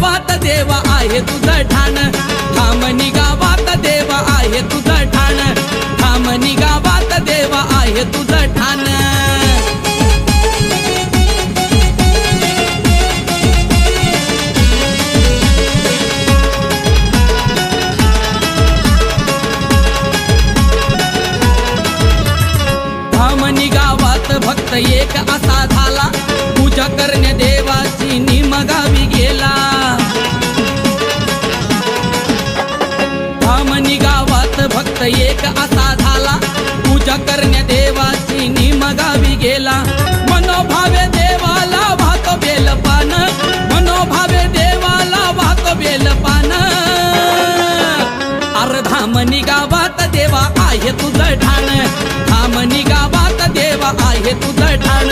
गावात देवा आहे तुझं ठाण, धामणी गावात देवा आहे तुझं ठाण, धामणी गावात देवा आहे तुझं ठाण. धामणी गावात भक्त एक असा झाला, पूजा करण्या देवाची निमगावी गेला. धामणी गावात भक्त एक असा झाला, पूजा करण्या देवाची निमगावी गेला. मनोभावे देवाला वाहतो बेलपान, मनोभावे देवाला वाहतो बेलपान. अरे धामणी गावात देवा आहे तुझं ठाण, धामणी गावात देवा आहे तुझं ठाण.